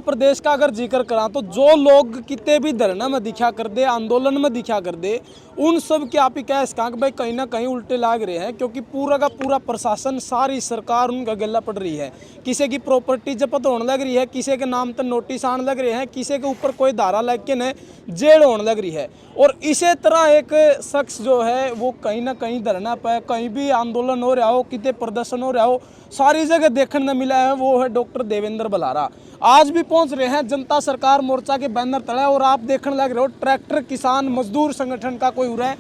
प्रदेश का अगर जिक्र करा तो जो लोग कितने भी धरना में दिखा कर दे, आंदोलन में दिखा कर दे, उन सब के आप ही कह सका कि भाई कहीं ना कहीं उल्टे लाग रहे हैं, क्योंकि पूरा का पूरा प्रशासन, सारी सरकार उनका गला पड़ रही है। किसी की प्रॉपर्टी जब्त होने लग रही है, किसी के नाम तक नोटिस आने लग रहे हैं, किसी के ऊपर कोई धारा लग के न जेल होने लग रही है। और इसी तरह एक शख्स जो है वो कहीं ना कहीं धरना पे, कहीं भी आंदोलन हो रहा हो, कितने प्रदर्शन हो रहा हो, सारी जगह देखने में मिला है, वो है डॉक्टर देवेंद्र बलारा। आज भी पहुंच रहे हैं जनता सरकार मोर्चा के बैनर तले, और आप देखने लग रहे हो ट्रैक्टर किसान मजदूर संगठन का कोई उरा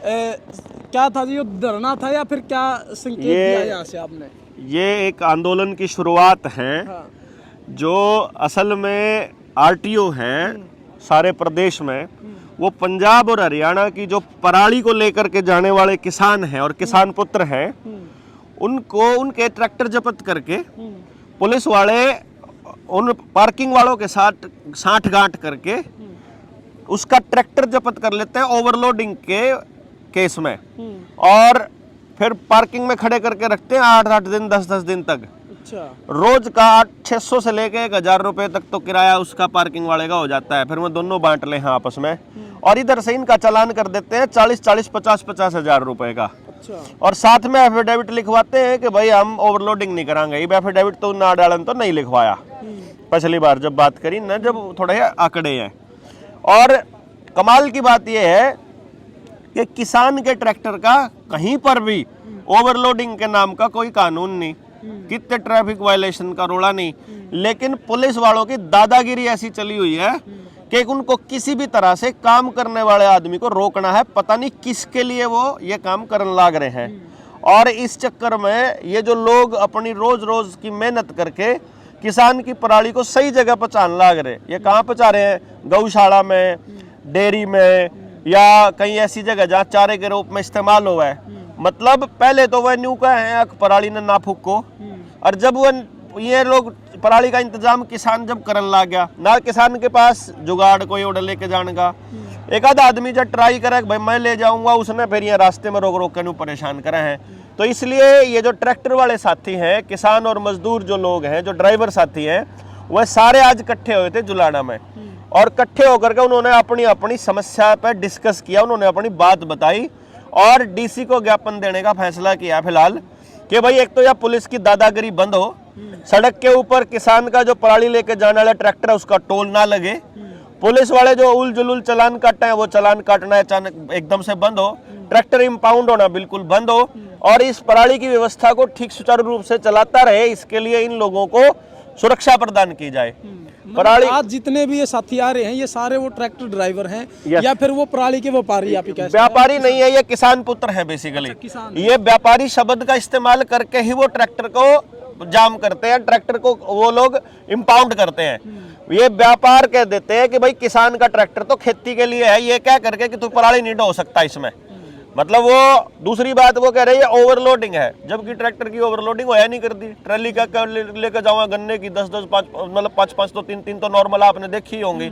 क्या था जी, ये धरना था या फिर क्या संकेत दिया यहाँ से आपने? ये एक आंदोलन की शुरुआत है। हाँ। जो असल में आरटीओ है सारे प्रदेश में, वो पंजाब और हरियाणा की जो पराली को लेकर के जाने वाले किसान हैं और किसान पुत्र हैं, उनको उनके ट्रैक्टर जब्त करके पुलिस वाले उन पार्किंग वालों के साथ साठगांठ करके उसका ट्रैक्टर जब्त कर लेते हैं ओवरलोडिंग के केस में, और फिर पार्किंग में खड़े करके रखते हैं 8-8 दिन 10-10 दिन तक। अच्छा। रोज का 600 से लेके 1000 रुपए तक तो किराया उसका पार्किंग वाले का हो जाता है। फिर वो दोनों बांट ले हैं आपस में, और इधर से इनका चालान कर देते हैं 40-40, 50-50 हजार रुपए का। अच्छा। और साथ में एफिडेविट लिखवाते हैं कि भाई हम ओवरलोडिंग नहीं कराएंगे। ये एफिडेविट तो ना डालन तो नहीं लिखवाया पिछली बार जब बात करी ना, जब थोड़े आंकड़े हैं। और कमाल की बात यह है कि किसान के ट्रैक्टर का कहीं पर भी ओवरलोडिंग के नाम का कोई कानून नहीं, कितने ट्रैफिक वायलेशन का रोड़ा नहीं, लेकिन पुलिस वालों की दादागिरी ऐसी चली हुई है कि उनको किसी भी तरह से काम करने वाले आदमी को रोकना है। पता नहीं किसके लिए वो ये काम करने लग रहे हैं। और इस चक्कर में ये जो लोग अपनी रोज रोज की मेहनत करके किसान की पराली को सही जगह पहुंचाने लग रहे, ये कहाँ पहुंचा रहे हैं? गौशाला में, डेयरी में, या कहीं ऐसी जगह जहाँ चारे के रूप में इस्तेमाल हुआ है। मतलब पहले तो वह न्यू का है पराली ने ना फूको, और जब वो ये लोग पराली का इंतजाम किसान जब करने लग गया ना, किसान के पास जुगाड़ कोई ऑर्डर लेके जाने का, एक आधा आदमी जब ट्राई करे भाई मैं ले जाऊंगा, उसने फिर ये रास्ते में रोक रोक कर परेशान करे हैं। तो इसलिए ये जो ट्रैक्टर वाले साथी हैं, किसान और मजदूर जो लोग हैं, जो ड्राइवर साथी हैं, वह सारे आज इकट्ठे हुए थे जुलाना में, और इकट्ठे होकर के उन्होंने अपनी अपनी समस्या पर डिस्कस किया, उन्होंने अपनी बात बताई और डीसी को ज्ञापन देने का फैसला किया फिलहाल कि भाई एक तो यह पुलिस की दादागिरी बंद हो, सड़क के ऊपर किसान का जो पराली लेके जाने वाला ट्रैक्टर है उसका टोल ना लगे, पुलिस वाले जो उल जुलूल चालान काटते हैं वो चालान काटना अचानक एकदम से बंद हो, ट्रैक्टर इम्पाउंड होना बिल्कुल बंद हो, और इस पराली की व्यवस्था को ठीक सुचारू रूप से चलाता रहे, इसके लिए इन लोगों को सुरक्षा प्रदान की जाए। पराली आज जितने भी ये साथी आ रहे हैं, ये सारे वो ट्रैक्टर ड्राइवर हैं या फिर वो पराली के व्यापारी? आप व्यापारी नहीं है, ये किसान पुत्र है बेसिकली। अच्छा, ये व्यापारी शब्द का इस्तेमाल करके ही वो ट्रैक्टर को जाम करते हैं, ट्रैक्टर को वो लोग इम्पाउंड करते हैं। ये व्यापार कह देते हैं कि भाई किसान का ट्रैक्टर तो खेती के लिए है, ये क्या करके कि तू पराली नहीं ढो सकता इसमें। मतलब वो दूसरी बात वो कह रही है ओवरलोडिंग है, जबकि ट्रैक्टर की ओवरलोडिंग होया नहीं करती। ट्रैली का लेकर जाऊंगा गन्ने की 10-10, 5 मतलब 5-5 तो 3-3 तो नॉर्मल आपने देखी होंगी।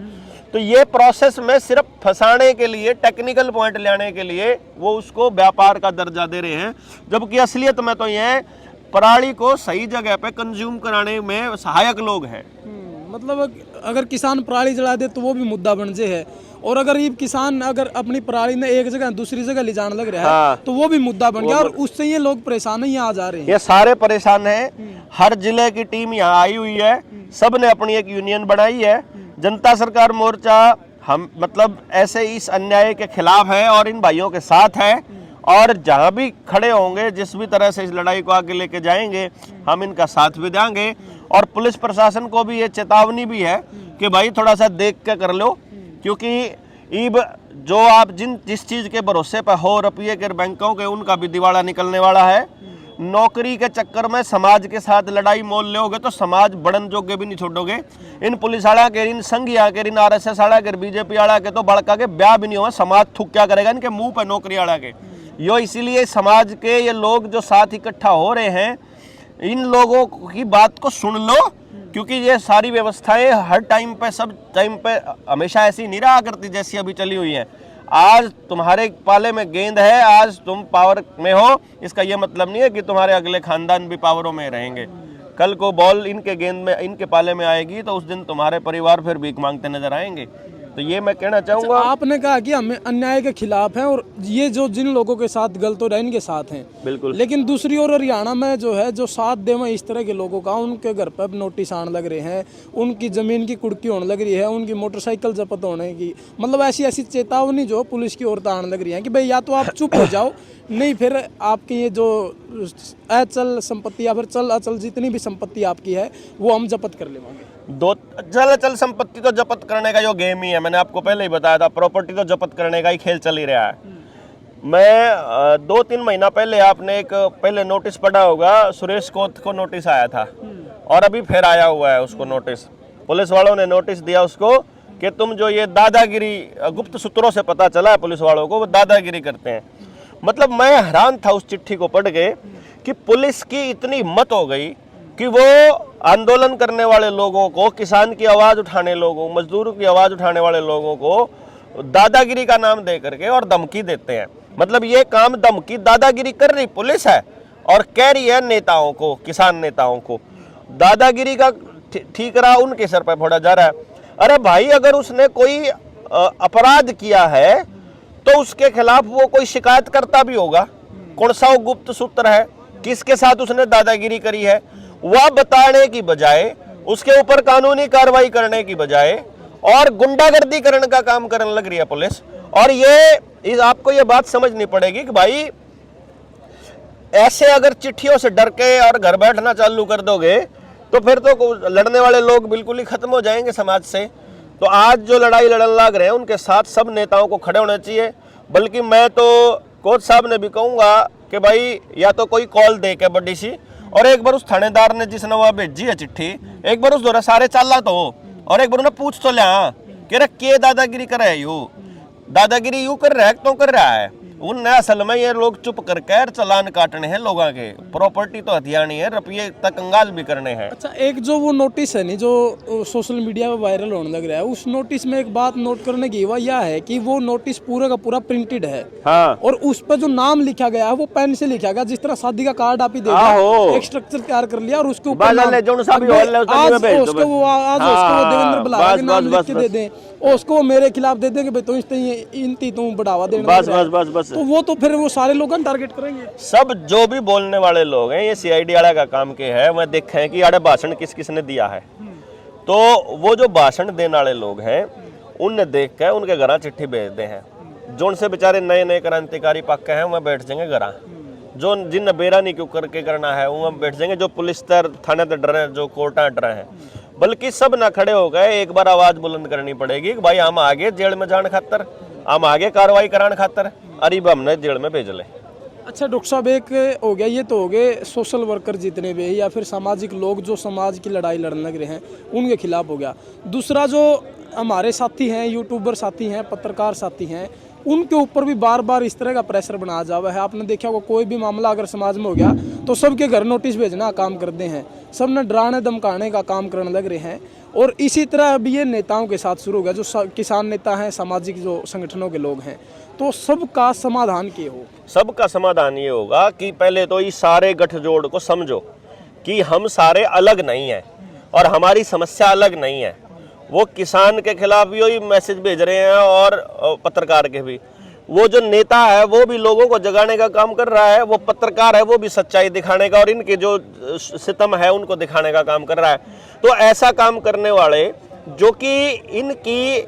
तो ये प्रोसेस में सिर्फ फंसाने के लिए, टेक्निकल पॉइंट लाने के लिए वो उसको व्यापार का दर्जा दे रहे हैं, जबकि असलियत में तो ये पराली को सही जगह पे कंज्यूम कराने में सहायक लोग हैं। मतलब अगर किसान पराली जला दे तो वो भी मुद्दा बन जे है, और अगर ये किसान अगर अपनी पराली ने एक जगह दूसरी जगह ले जाने लग रहा है तो वो भी मुद्दा बन गया, और उससे ये लोग परेशान ही आ जा रहे हैं। ये सारे परेशान हैं। हर जिले की टीम यहाँ आई हुई है, सब ने अपनी एक यूनियन बनाई है। जनता सरकार मोर्चा हम मतलब ऐसे इस अन्याय के खिलाफ है और इन भाइयों के साथ है, और जहाँ भी खड़े होंगे, जिस भी तरह से इस लड़ाई को आगे लेके जाएंगे, हम इनका साथ भी देंगे। और पुलिस प्रशासन को भी ये चेतावनी भी है कि भाई थोड़ा सा देख के कर लो, क्योंकि ईब जो आप जिस चीज़ के भरोसे पर हो, रुपये के बैंकों के, उनका भी दिवाला निकलने वाला है। नौकरी के चक्कर में समाज के साथ लड़ाई मोल लोगे तो समाज बढ़न जोगे भी नहीं छोड़ोगे। इन पुलिस आला के, इन संघिया के, इन RSS आला के, बीजेपी आला के तो बड़का के ब्याह भी नहीं हुआ। समाज थूक क्या करेगा इनके मुंह पर नौकरी आला के। यो इसीलिए समाज के ये लोग जो साथ इकट्ठा हो रहे हैं, इन लोगों की बात को सुन लो, क्योंकि ये सारी व्यवस्थाएं हर टाइम पे, सब टाइम पे हमेशा ऐसी नहीं रहा करती जैसी अभी चली हुई है। आज तुम्हारे पाले में गेंद है, आज तुम पावर में हो, इसका ये मतलब नहीं है कि तुम्हारे अगले खानदान भी पावरों में रहेंगे। कल को बॉल इनके गेंद में, इनके पाले में आएगी तो उस दिन तुम्हारे परिवार फिर भीख मांगते नजर आएंगे। तो ये मैं कहना चाहूंगा। आपने कहा कि हम अन्याय के खिलाफ हैं और ये जो जिन लोगों के साथ गलत हो रहा है इनके साथ हैं, बिल्कुल। लेकिन दूसरी ओर हरियाणा में जो है जो साथ देवे इस तरह के लोगों का, उनके घर पर नोटिस आने लग रहे हैं, उनकी जमीन की कुड़की होने लग रही है, उनकी मोटरसाइकिल जब्त होने की, मतलब ऐसी ऐसी चेतावनी जो पुलिस की ओर से आने लग रही है कि भाई या तो आप चुप हो जाओ, नहीं फिर आपकी ये जो अचल संपत्ति या फिर चल अचल जितनी भी संपत्ति आपकी है वो हम जब्त कर लेंगे। दो चल संपत्ति तो जब्त करने का जो गेम ही है, मैंने आपको पहले ही बताया था, प्रॉपर्टी तो जब्त करने का ही खेल चल ही रहा है। मैं 2-3 महीना पहले, आपने एक पहले नोटिस पढ़ा होगा, सुरेश कोत को नोटिस आया था और अभी फिर आया हुआ है उसको नोटिस। पुलिस वालों ने नोटिस दिया उसको कि तुम जो ये दादागिरी, गुप्त सूत्रों से पता चला है पुलिस वालों को, वो दादागिरी करते हैं। मतलब मैं हैरान था उस चिट्ठी को पढ़ के कि पुलिस की इतनी हिम्मत हो गई कि वो आंदोलन करने वाले लोगों को, किसान की आवाज उठाने लोगों, मजदूरों की आवाज उठाने वाले लोगों को दादागिरी का नाम दे करके और धमकी देते हैं। मतलब ये काम धमकी, दादागिरी कर रही पुलिस है और कह रही है नेताओं को, किसान नेताओं को दादागिरी का ठीकरा उनके सर पर फोड़ा जा रहा है। अरे भाई, अगर उसने कोई अपराध किया है तो उसके खिलाफ वो कोई शिकायत करता भी होगा। कौन सा वो गुप्त सूत्र है, किसके साथ उसने दादागिरी करी है, वह बताने की बजाय, उसके ऊपर कानूनी कार्रवाई करने की बजाय और गुंडागर्दी करने का काम करने लग रही है पुलिस। और ये आपको ये बात समझनी पड़ेगी कि भाई ऐसे अगर चिट्ठियों से डर के और घर बैठना चालू कर दोगे तो फिर तो लड़ने वाले लोग बिल्कुल ही खत्म हो जाएंगे समाज से। तो आज जो लड़ाई लड़न लग रहे हैं उनके साथ सब नेताओं को खड़े होना चाहिए। बल्कि मैं तो कोच साहब ने भी कहूँगा कि भाई या तो कोई कॉल दे के बड़ी सी, और एक बार उस थानेदार ने जिसने वह भेजी है चिट्ठी, एक बार उस दौरा सारे चाला तो और एक बार उन्हें पूछ तो लिया कि रे के दादागिरी कर रहा है, यू दादागिरी यू कर रहा है, तो कर रहा है। उन असल में ये लोग चुप करके चालान काटने हैं लोगों के, प्रॉपर्टी तो हथियानी है, रुपये तक कंगाल भी करने हैं। अच्छा, एक जो वो नोटिस है नहीं जो सोशल मीडिया पे वायरल होने लग रहा है, उस नोटिस में एक बात नोट करने की वह यह है कि वो नोटिस पूरा का पूरा प्रिंटेड है। हाँ। और उस पर जो नाम लिखा गया है वो पेन से लिखा गया, जिस तरह शादी का कार्ड आप ही देखा, एक स्ट्रक्चर तैयार कर लिया और उसके ऊपर आज उसको देवेंद्र बुला के नाम लिख के दे दें और उसको वो मेरे खिलाफ दे देंगे भाई तू बढ़ावा देने। बस तो वो तो फिर वो सारे लोग टारगेट करेंगे। सब जो भी बोलने वाले लोग हैं, ये सीआईडी वाला का काम के है। मैं देखा है कि आड़े भाषण किस किस ने दिया है, तो वो जो भाषण देने वाले लोग हैं उनने देख के उनके घर चिट्ठी भेजते हैं। जो उनसे बेचारे नए नए क्रांतिकारी पक्के हैं वह बैठ जाएंगे घर, जो जिन बेरा नहीं क्यों करके करना है वह बैठ जाएंगे, जो पुलिस तर थाने तर डरे, जो कोर्टा डरे हैं। बल्कि सब ना खड़े हो गए, एक बार आवाज बुलंद करनी पड़ेगी कि भाई हम आगे जेल में जाने खातर, हम आगे कार्रवाई कराने खातर, अरे हमने जेल में भेज ले। अच्छा डॉक्टर साहब, एक हो गया, ये तो हो गए सोशल वर्कर जितने भी या फिर सामाजिक लोग जो समाज की लड़ाई लड़ने लग रहे हैं उनके खिलाफ हो गया। दूसरा जो हमारे साथी हैं, यूट्यूबर साथी हैं, पत्रकार साथी हैं, उनके ऊपर भी बार बार इस तरह का प्रेशर बनाया जा रहा है। आपने देखा होगा कोई भी मामला अगर समाज में हो गया तो सबके घर नोटिस भेजना काम करते हैं, सब ने डराने धमकाने का काम करने लग रहे हैं। और इसी तरह अभी ये नेताओं के साथ शुरू हो गया, जो किसान नेता हैं, सामाजिक जो संगठनों के लोग हैं। तो सबका समाधान क्या हो? सबका समाधान ये होगा कि पहले तो इस सारे गठजोड़ को समझो कि हम सारे अलग नहीं हैं और हमारी समस्या अलग नहीं है। वो किसान के खिलाफ भी वही मैसेज भेज रहे हैं और पत्रकार के भी। वो जो नेता है वो भी लोगों को जगाने का काम कर रहा है, वो पत्रकार है वो भी सच्चाई दिखाने का और इनके जो सितम है उनको दिखाने का काम कर रहा है। तो ऐसा काम करने वाले जो कि इनकी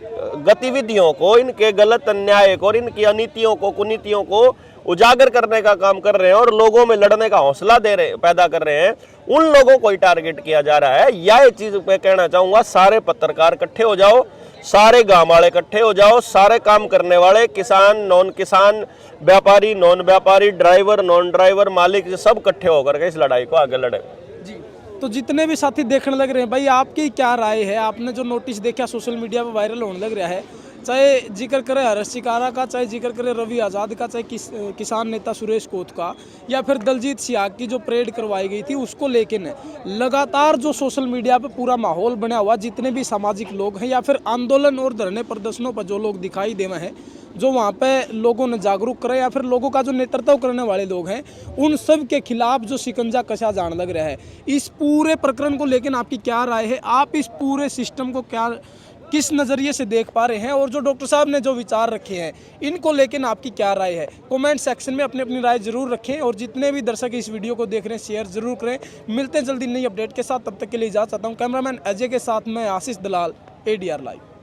गतिविधियों को, इनके गलत अन्याय को और इनकी अनीतियों को, कुनीतियों को उजागर करने का काम कर रहे हैं और लोगों में लड़ने का हौसला पैदा कर रहे हैं, उन लोगों को ही टारगेट किया जा रहा है। यह चीज मैं कहना चाहूंगा, सारे पत्रकार इकट्ठे हो जाओ, सारे गांव वाले इकट्ठे हो जाओ, सारे काम करने वाले, किसान, नॉन किसान, व्यापारी, नॉन व्यापारी, ड्राइवर, नॉन ड्राइवर, मालिक, सब इकट्ठे होकर के इस लड़ाई को आगे लड़े। जी, तो जितने भी साथी देखने लग रहे हैं भाई, आपकी क्या राय है? आपने जो नोटिस देखा सोशल मीडिया पर वायरल होने लग रहा है, चाहे जिक्र करें हर्ष शिकारा का, चाहे जिक्र करें रवि आज़ाद का, चाहे किसान नेता सुरेश कोत का, या फिर दलजीत सियाग की जो परेड करवाई गई थी उसको लेकिन लगातार जो सोशल मीडिया पे पूरा माहौल बना हुआ, जितने भी सामाजिक लोग हैं या फिर आंदोलन और धरने प्रदर्शनों पर जो लोग दिखाई दे रहे हैं, जो वहाँ पे लोगों ने जागरूक करे या फिर लोगों का जो नेतृत्व करने वाले लोग हैं, उन सब के खिलाफ जो शिकंजा कसा जान लग रहा है। इस पूरे प्रकरण को लेकिन आपकी क्या राय है? आप इस पूरे सिस्टम को किस नज़रिए से देख पा रहे हैं, और जो डॉक्टर साहब ने जो विचार रखे हैं इनको लेकिन आपकी क्या राय है? कमेंट सेक्शन में अपनी अपनी राय जरूर रखें, और जितने भी दर्शक इस वीडियो को देख रहे हैं शेयर जरूर करें। मिलते हैं जल्दी नई अपडेट के साथ, तब तक के लिए इजाज़त चाहता हूँ। कैमरामैन अजय के साथ मैं आशीष दलाल, ADR लाइव।